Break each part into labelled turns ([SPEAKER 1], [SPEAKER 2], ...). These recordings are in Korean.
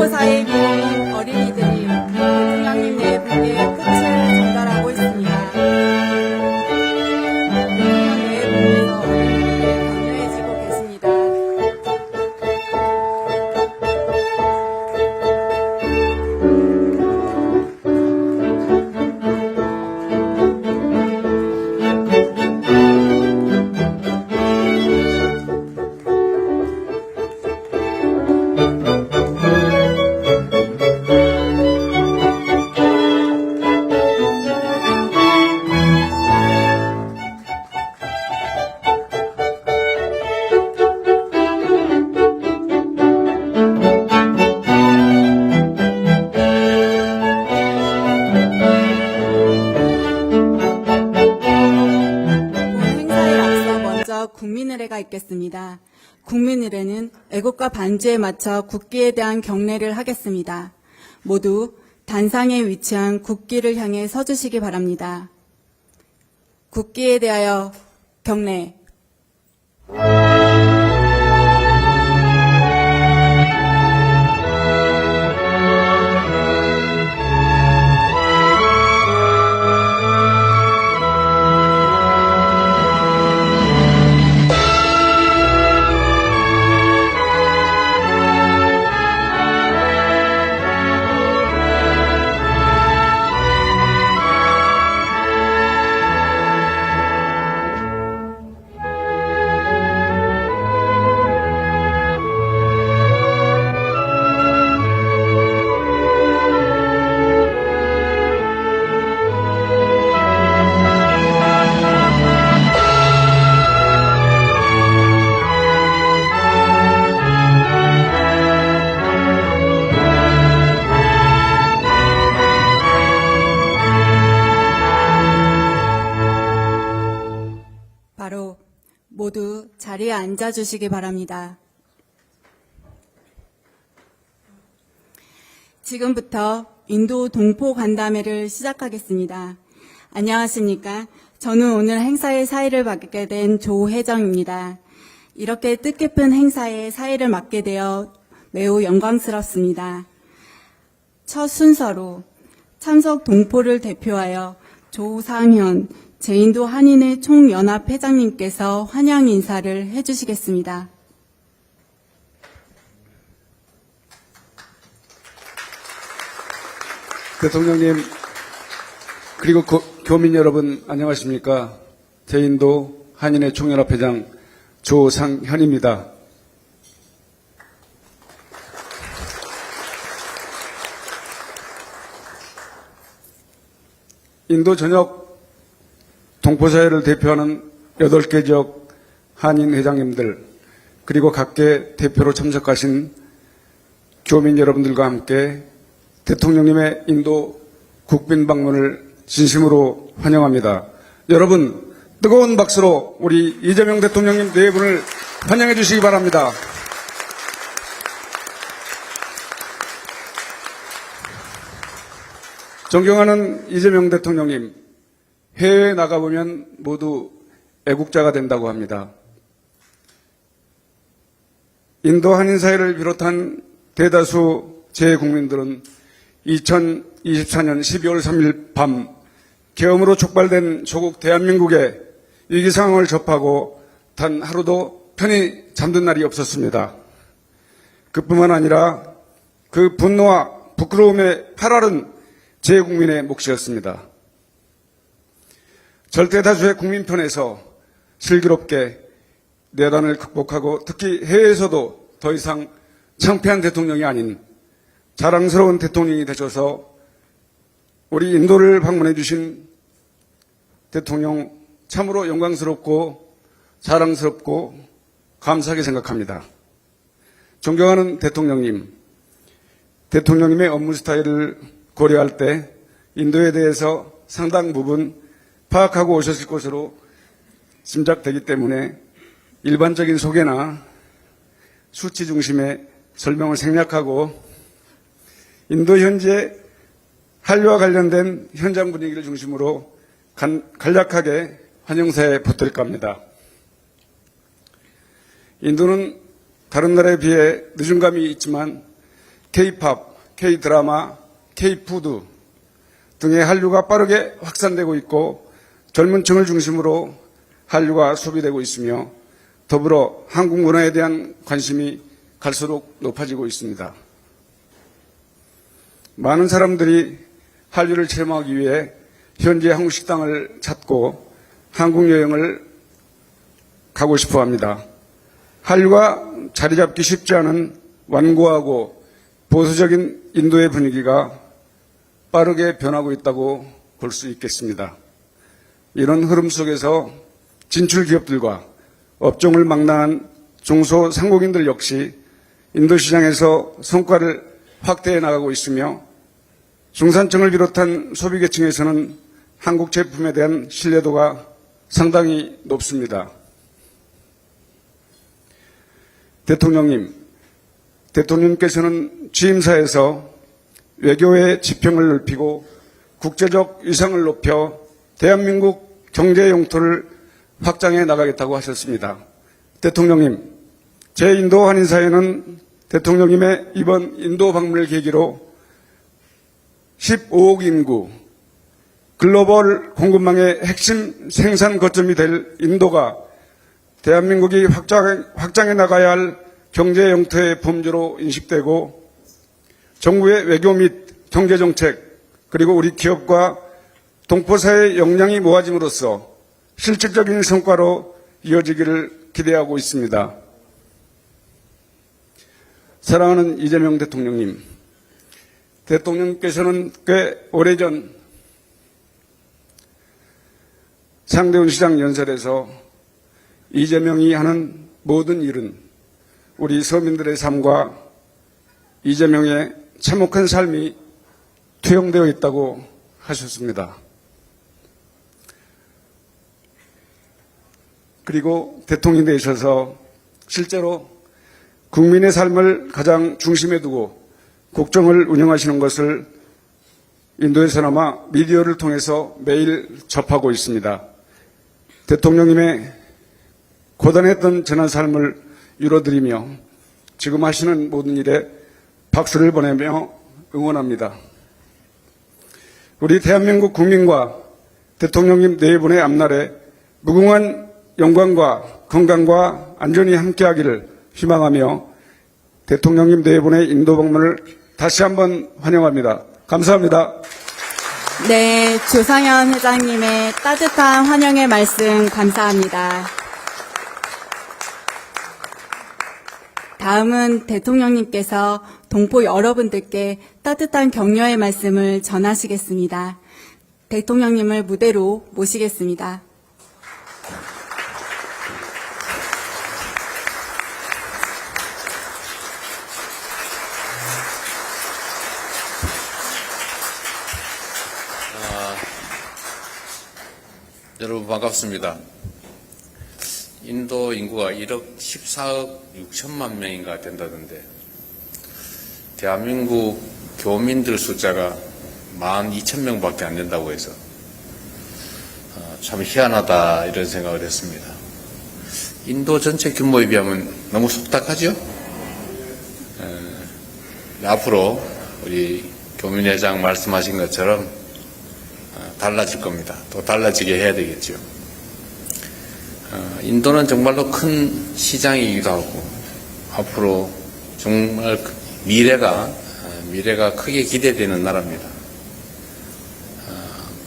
[SPEAKER 1] 동포사에 모인 어린이들이 대통령님 내분께 꽃을 전달하고 있습니다. 대통령 내분께서 어린이들을 격려해주고 계십니다. 국민의례가 있겠습니다. 국민의례는 애국가 반주에 맞춰 국기에 대한 경례를 하겠습니다. 모두 단상에 위치한 국기를 향해 서주시기 바랍니다. 국기에 대하여 경례. 바로 모두 자리에 앉아주시기 바랍니다. 지금부터 인도 동포 간담회를 시작하겠습니다. 안녕하십니까? 저는 오늘 행사의 사회를 맡게 된 조혜정입니다. 이렇게 뜻깊은 행사에 사회를 맡게 되어 매우 영광스럽습니다. 첫 순서로 참석 동포를 대표하여 조상현 제인도 한인회 총연합 회장님께서 환영 인사를 해주시겠습니다.
[SPEAKER 2] 대통령님 그리고 교민 여러분 안녕하십니까? 제인도 한인회 총연합 회장 조상현입니다. 인도 전역 동포사회를 대표하는 8개 지역 한인 회장님들 그리고 각계 대표로 참석하신 교민 여러분들과 함께 대통령님의 인도 국빈 방문을 진심으로 환영합니다. 여러분 뜨거운 박수로 우리 이재명 대통령님 네 분을 환영해 주시기 바랍니다. 존경하는 이재명 대통령님, 해외에 나가보면 모두 애국자가 된다고 합니다. 인도 한인사회를 비롯한 대다수 재국민들은 2024년 12월 3일 밤 계엄으로 촉발된 조국 대한민국의 위기 상황을 접하고 단 하루도 편히 잠든 날이 없었습니다. 그뿐만 아니라 그 분노와 부끄러움에 팔아른 재국민의 몫이었습니다. 절대 다수의 국민 편에서 슬기롭게 내단을 극복하고 특히 해외에서도 더 이상 창피한 대통령이 아닌 자랑스러운 대통령이 되셔서 우리 인도를 방문해 주신 대통령 참으로 영광스럽고 자랑스럽고 감사하게 생각합니다. 존경하는 대통령님, 대통령님의 업무 스타일을 고려할 때 인도에 대해서 상당 부분 파악하고 오셨을 것으로 짐작되기 때문에 일반적인 소개나 수치 중심의 설명을 생략하고 인도 현재 한류와 관련된 현장 분위기를 중심으로 간략하게 환영사에 보탤까 합니다. 인도는 다른 나라에 비해 늦은 감이 있지만 K-팝, K-드라마, K-푸드 등의 한류가 빠르게 확산되고 있고 젊은 층을 중심으로 한류가 소비되고 있으며 더불어 한국 문화에 대한 관심이 갈수록 높아지고 있습니다. 많은 사람들이 한류를 체험하기 위해 현지 한국 식당을 찾고 한국 여행을 가고 싶어 합니다. 한류가 자리 잡기 쉽지 않은 완고하고 보수적인 인도의 분위기가 빠르게 변하고 있다고 볼 수 있겠습니다. 이런 흐름 속에서 진출 기업들과 업종을 망라한 중소상공인들 역시 인도 시장에서 성과를 확대해 나가고 있으며 중산층을 비롯한 소비계층에서는 한국 제품에 대한 신뢰도가 상당히 높습니다. 대통령님께서는 취임사에서 외교의 지평을 넓히고 국제적 위상을 높여 대한민국 경제 영토를 확장해 나가겠다고 하셨습니다. 대통령님, 제2인도 한인사회는 대통령님의 이번 인도 방문을 계기로 15억 인구, 글로벌 공급망의 핵심 생산 거점이 될 인도가 대한민국이 확장해 나가야 할 경제 영토의 범주로 인식되고 정부의 외교 및 경제정책 그리고 우리 기업과 동포사회의 역량이 모아짐으로써 실질적인 성과로 이어지기를 기대하고 있습니다. 사랑하는 이재명 대통령님, 대통령께서는 꽤 오래전 상대원 시장 연설에서 이재명이 하는 모든 일은 우리 서민들의 삶과 이재명의 참혹한 삶이 투영되어 있다고 하셨습니다. 그리고 대통령이 되셔서 실제로 국민의 삶을 가장 중심에 두고 국정을 운영하시는 것을 인도에서나마 미디어를 통해서 매일 접하고 있습니다. 대통령님의 고단했던 지난 삶을 위로드리며 지금 하시는 모든 일에 박수를 보내며 응원합니다. 우리 대한민국 국민과 대통령님 네 분의 앞날에 무궁한 영광과 건강과 안전이 함께하기를 희망하며 대통령님 네 분의 인도 방문을 다시 한번 환영합니다. 감사합니다.
[SPEAKER 1] 네, 조상현 회장님의 따뜻한 환영의 말씀 감사합니다. 다음은 대통령님께서 동포 여러분들께 따뜻한 격려의 말씀을 전하시겠습니다. 대통령님을 무대로 모시겠습니다.
[SPEAKER 3] 여러분 반갑습니다. 인도 인구가 1억 14억 6천만 명인가 된다던데 대한민국 교민들 숫자가 12,000명밖에 안 된다고 해서 참 희한하다 이런 생각을 했습니다. 인도 전체 규모에 비하면 너무 속닥하죠? 앞으로 우리 교민회장 말씀하신 것처럼 달라질 겁니다. 또 달라지게 해야 되겠죠. 인도는 정말로 큰 시장이기도 하고 앞으로 정말 미래가 크게 기대되는 나라입니다.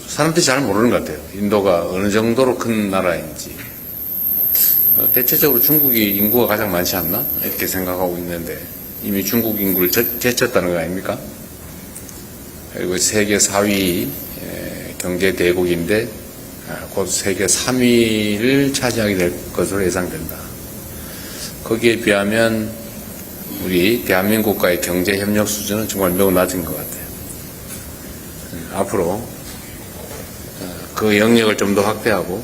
[SPEAKER 3] 사람들이 잘 모르는 것 같아요. 인도가 어느 정도로 큰 나라인지. 대체적으로 중국이 인구가 가장 많지 않나? 이렇게 생각하고 있는데 이미 중국 인구를 제쳤다는 거 아닙니까? 그리고 세계 4위 경제 대국인데 곧 세계 3위를 차지하게 될 것으로 예상된다. 거기에 비하면 우리 대한민국과의 경제 협력 수준은 정말 매우 낮은 것 같아요. 앞으로 그 영역을 좀 더 확대하고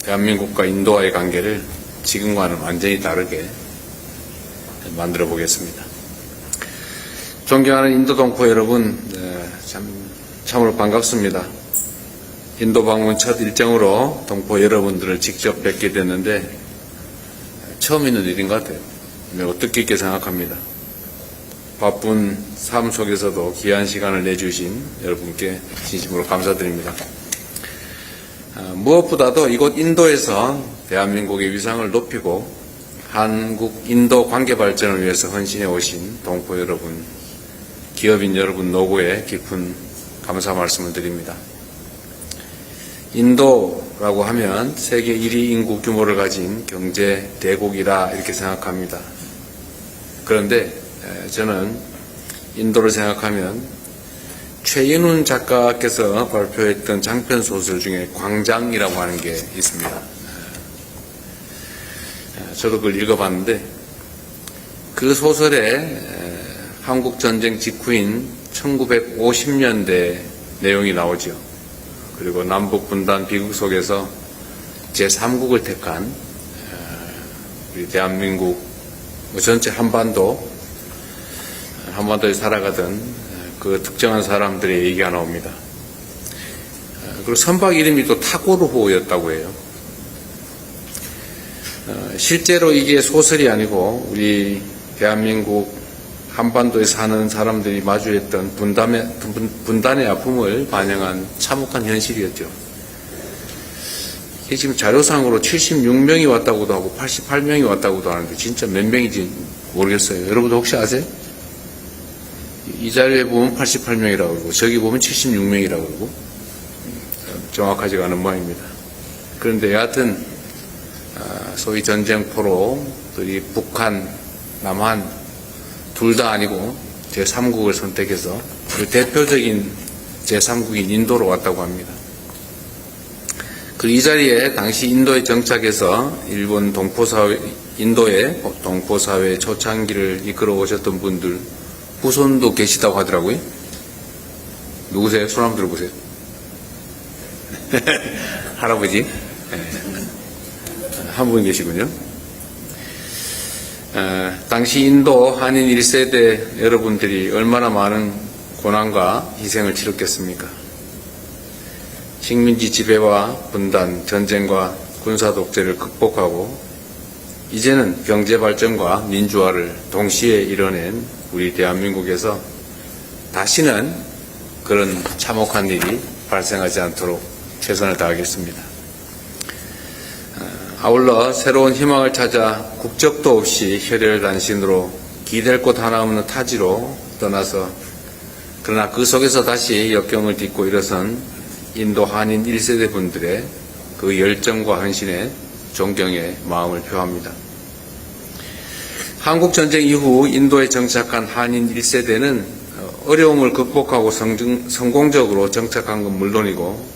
[SPEAKER 3] 대한민국과 인도와의 관계를 지금과는 완전히 다르게 만들어 보겠습니다. 존경하는 인도 동포 여러분, 참으로 반갑습니다. 인도 방문 첫 일정으로 동포 여러분들을 직접 뵙게 됐는데 처음 있는 일인 것 같아요. 어떻게 생각합니다. 바쁜 삶 속에서도 귀한 시간을 내주신 여러분께 진심으로 감사드립니다. 무엇보다도 이곳 인도에서 대한민국의 위상을 높이고 한국-인도 관계 발전을 위해서 헌신해 오신 동포 여러분, 기업인 여러분 노고에 깊은 감사 말씀을 드립니다. 인도라고 하면 세계 1위 인구 규모를 가진 경제 대국이라 이렇게 생각합니다. 그런데 저는 인도를 생각하면 최인훈 작가께서 발표했던 장편 소설 중에 광장이라고 하는 게 있습니다. 저도 그걸 읽어봤는데 그 소설에 한국전쟁 직후인 1950년대 내용이 나오죠. 그리고 남북분단 비극 속에서 제3국을 택한 우리 대한민국 전체 한반도에 살아가던 그 특정한 사람들의 얘기가 나옵니다. 그리고 선박 이름이 또 타고르호였다고 해요. 실제로 이게 소설이 아니고 우리 대한민국 한반도에 사는 사람들이 마주했던 분단의 아픔을 반영한 참혹한 현실이었죠. 이게 지금 자료상으로 76명이 왔다고도 하고 88명이 왔다고도 하는데 진짜 몇 명인지 모르겠어요. 여러분도 혹시 아세요? 이 자료에 보면 88명이라고 그러고 저기 보면 76명이라고 그러고 정확하지가 않은 모양입니다. 그런데 여하튼 소위 전쟁포로들이 북한, 남한 둘 다 아니고 제3국을 선택해서 그 대표적인 제3국인 인도로 왔다고 합니다. 이 자리에 당시 인도에 정착해서 일본 인도의 동포사회 초창기를 이끌어 오셨던 분들 후손도 계시다고 하더라고요. 누구세요? 손 한번 들어보세요. 할아버지. 한 분 계시군요. 당시 인도 한인 1세대 여러분들이 얼마나 많은 고난과 희생을 치렀겠습니까? 식민지 지배와 분단, 전쟁과 군사 독재를 극복하고 이제는 경제 발전과 민주화를 동시에 이뤄낸 우리 대한민국에서 다시는 그런 참혹한 일이 발생하지 않도록 최선을 다하겠습니다. 아울러 새로운 희망을 찾아 국적도 없이 혈혈단신으로 기댈 곳 하나 없는 타지로 떠나서 그러나 그 속에서 다시 역경을 딛고 일어선 인도 한인 1세대 분들의 그 열정과 헌신에 존경의 마음을 표합니다. 한국전쟁 이후 인도에 정착한 한인 1세대는 어려움을 극복하고 성공적으로 정착한 건 물론이고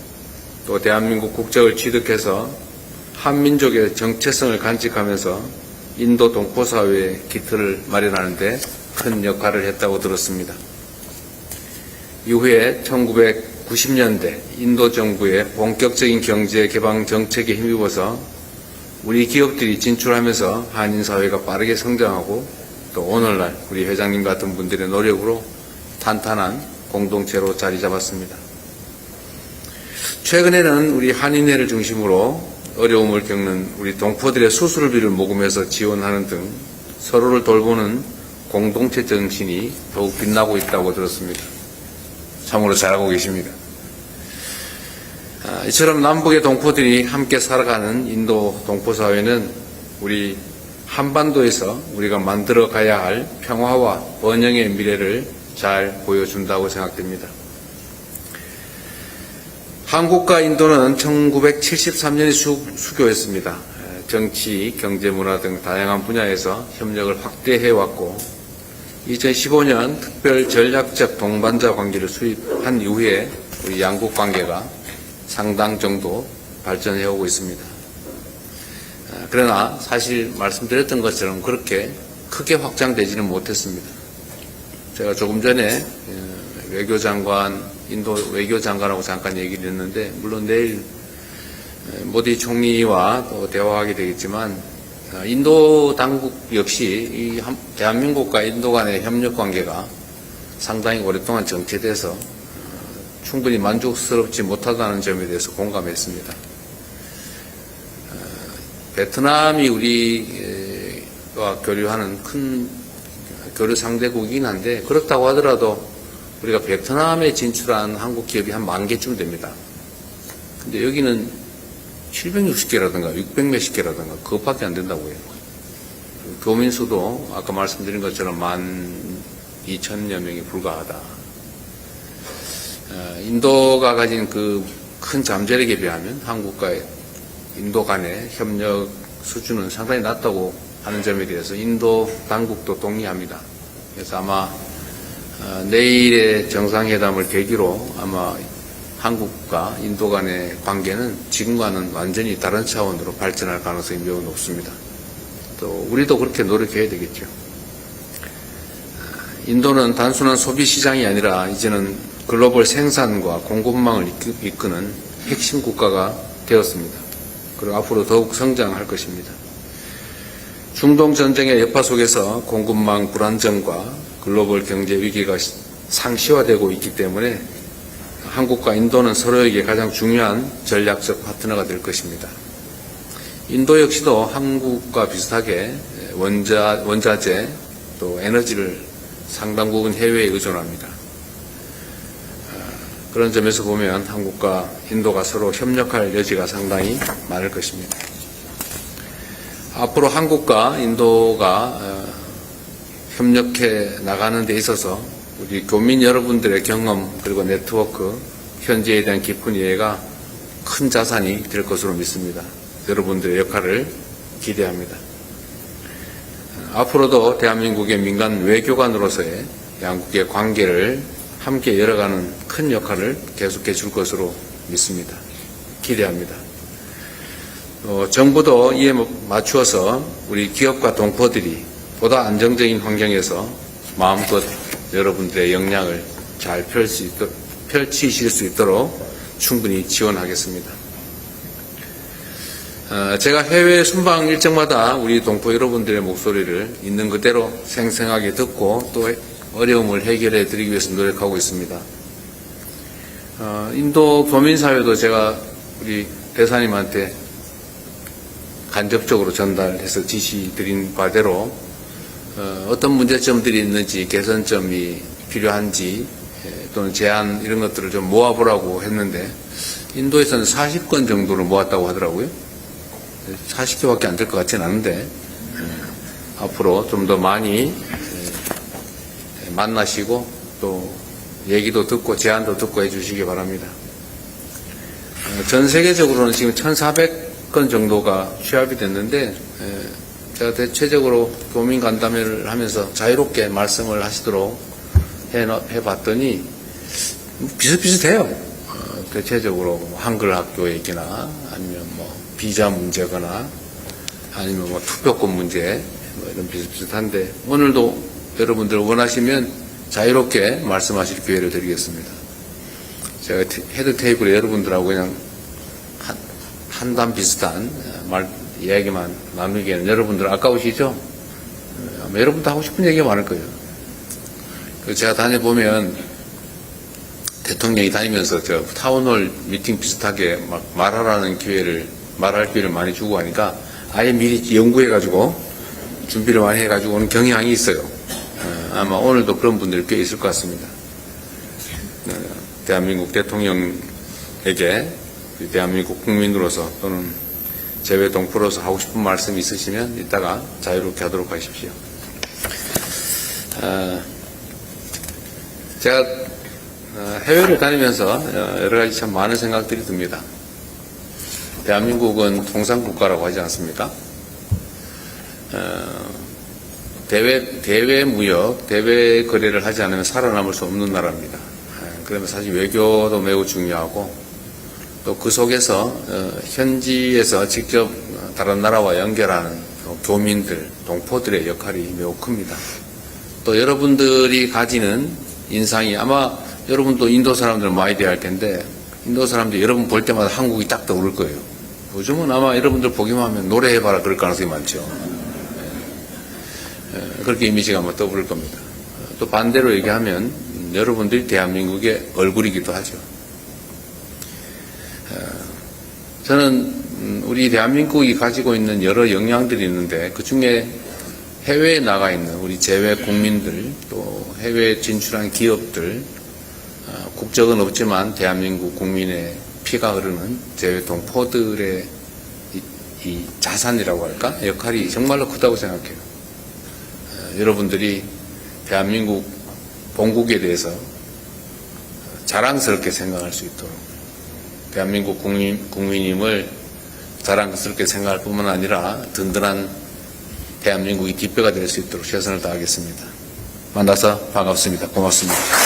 [SPEAKER 3] 또 대한민국 국적을 취득해서 한민족의 정체성을 간직하면서 인도 동포사회의 기틀을 마련하는 데 큰 역할을 했다고 들었습니다. 이후에 1990년대 인도 정부의 본격적인 경제 개방 정책에 힘입어서 우리 기업들이 진출하면서 한인 사회가 빠르게 성장하고 또 오늘날 우리 회장님 같은 분들의 노력으로 탄탄한 공동체로 자리 잡았습니다. 최근에는 우리 한인회를 중심으로 어려움을 겪는 우리 동포들의 수술비를 모금해서 지원하는 등 서로를 돌보는 공동체 정신이 더욱 빛나고 있다고 들었습니다. 참으로 잘하고 계십니다. 이처럼 남북의 동포들이 함께 살아가는 인도 동포사회는 우리 한반도에서 우리가 만들어 가야 할 평화와 번영의 미래를 잘 보여준다고 생각됩니다. 한국과 인도는 1973년에 수교했습니다. 정치, 경제, 문화 등 다양한 분야에서 협력을 확대해왔고 2015년 특별 전략적 동반자 관계를 수립한 이후에 우리 양국 관계가 상당 정도 발전해오고 있습니다. 그러나 사실 말씀드렸던 것처럼 그렇게 크게 확장되지는 못했습니다. 제가 조금 전에 인도 외교장관하고 잠깐 얘기를 했는데 물론 내일 모디 총리와 또 대화하게 되겠지만 인도 당국 역시 대한민국과 인도 간의 협력 관계가 상당히 오랫동안 정체돼서 충분히 만족스럽지 못하다는 점에 대해서 공감했습니다. 베트남이 우리와 교류하는 큰 교류 상대국이긴 한데 그렇다고 하더라도 우리가 베트남에 진출한 한국 기업이 한 10,000개쯤 됩니다. 근데 여기는 760개라든가 600몇십 개라든가 그것밖에 안 된다고 해요. 교민 수도 아까 말씀드린 것처럼 12,000여 명이 불과하다. 인도가 가진 그 큰 잠재력에 비하면 한국과 인도 간의 협력 수준은 상당히 낮다고 하는 점에 대해서 인도 당국도 동의합니다. 그래서 아마 내일의 정상회담을 계기로 아마 한국과 인도 간의 관계는 지금과는 완전히 다른 차원으로 발전할 가능성이 매우 높습니다. 또 우리도 그렇게 노력해야 되겠죠. 인도는 단순한 소비 시장이 아니라 이제는 글로벌 생산과 공급망을 이끄는 핵심 국가가 되었습니다. 그리고 앞으로 더욱 성장할 것입니다. 중동 전쟁의 여파 속에서 공급망 불안정과 글로벌 경제 위기가 상시화되고 있기 때문에 한국과 인도는 서로에게 가장 중요한 전략적 파트너가 될 것입니다. 인도 역시도 한국과 비슷하게 원자재 또 에너지를 상당 부분 해외에 의존합니다. 그런 점에서 보면 한국과 인도가 서로 협력할 여지가 상당히 많을 것입니다. 앞으로 한국과 인도가 협력해 나가는 데 있어서 우리 교민 여러분들의 경험 그리고 네트워크, 현지에 대한 깊은 이해가 큰 자산이 될 것으로 믿습니다. 여러분들의 역할을 기대합니다. 앞으로도 대한민국의 민간 외교관으로서의 양국의 관계를 함께 열어가는 큰 역할을 계속해 줄 것으로 믿습니다. 기대합니다. 정부도 이에 맞추어서 우리 기업과 동포들이 보다 안정적인 환경에서 마음껏 여러분들의 역량을 잘 펼치실 수 있도록 충분히 지원하겠습니다. 제가 해외 순방 일정마다 우리 동포 여러분들의 목소리를 있는 그대로 생생하게 듣고 또 어려움을 해결해 드리기 위해서 노력하고 있습니다. 인도 교민사회도 제가 우리 대사님한테 간접적으로 전달해서 지시 드린 바대로 어떤 문제점들이 있는지 개선점이 필요한지 또는 제안 이런 것들을 좀 모아보라고 했는데 인도에서는 40건 정도를 모았다고 하더라고요. 40개밖에 안 될 것 같지는 않은데 앞으로 좀 더 많이 만나시고 또 얘기도 듣고 제안도 듣고 해주시기 바랍니다. 전 세계적으로는 지금 1,400건 정도가 취합이 됐는데 제가 대체적으로 교민 간담회를 하면서 자유롭게 말씀을 하시도록 해봤더니 비슷비슷해요. 대체적으로 한글 학교 얘기나 아니면 뭐 비자 문제거나 아니면 뭐 투표권 문제 뭐 이런 비슷비슷한데 오늘도 여러분들 원하시면 자유롭게 말씀하실 기회를 드리겠습니다. 제가 헤드 테이블에 여러분들하고 그냥 한담 비슷한 이야기만 나누기에는 여러분들 아까우시죠? 아마 여러분도 하고 싶은 얘기가 많을 거예요. 제가 다녀보면 대통령이 다니면서 저 타운홀 미팅 비슷하게 막 말할 기회를 많이 주고 하니까 아예 미리 연구해가지고 준비를 많이 해가지고 오는 경향이 있어요. 아마 오늘도 그런 분들이 꽤 있을 것 같습니다. 대한민국 대통령에게 대한민국 국민으로서 또는 재외 동포로서 하고 싶은 말씀이 있으시면 이따가 자유롭게 하도록 하십시오. 제가 해외를 다니면서 여러 가지 참 많은 생각들이 듭니다. 대한민국은 통상국가라고 하지 않습니까? 대외 무역, 대외 거래를 하지 않으면 살아남을 수 없는 나라입니다. 그러면 사실 외교도 매우 중요하고 또 그 속에서 현지에서 직접 다른 나라와 연결하는 교민들, 동포들의 역할이 매우 큽니다. 또 여러분들이 가지는 인상이 아마 여러분도 인도 사람들 많이 대할 텐데 인도 사람들이 여러분 볼 때마다 한국이 딱 떠오를 거예요. 요즘은 아마 여러분들 보기만 하면 노래해봐라 그럴 가능성이 많죠. 그렇게 이미지가 아마 떠오를 겁니다. 또 반대로 얘기하면 여러분들이 대한민국의 얼굴이기도 하죠. 저는 우리 대한민국이 가지고 있는 여러 역량들이 있는데 그 중에 해외에 나가 있는 우리 재외 국민들, 또 해외에 진출한 기업들, 국적은 없지만 대한민국 국민의 피가 흐르는 재외 동포들의 이 자산이라고 할까? 역할이 정말로 크다고 생각해요. 여러분들이 대한민국 본국에 대해서 자랑스럽게 생각할 수 있도록, 대한민국 국민임을 자랑스럽게 생각할 뿐만 아니라 든든한 대한민국이 뒷배가 될 수 있도록 최선을 다하겠습니다. 만나서 반갑습니다. 고맙습니다.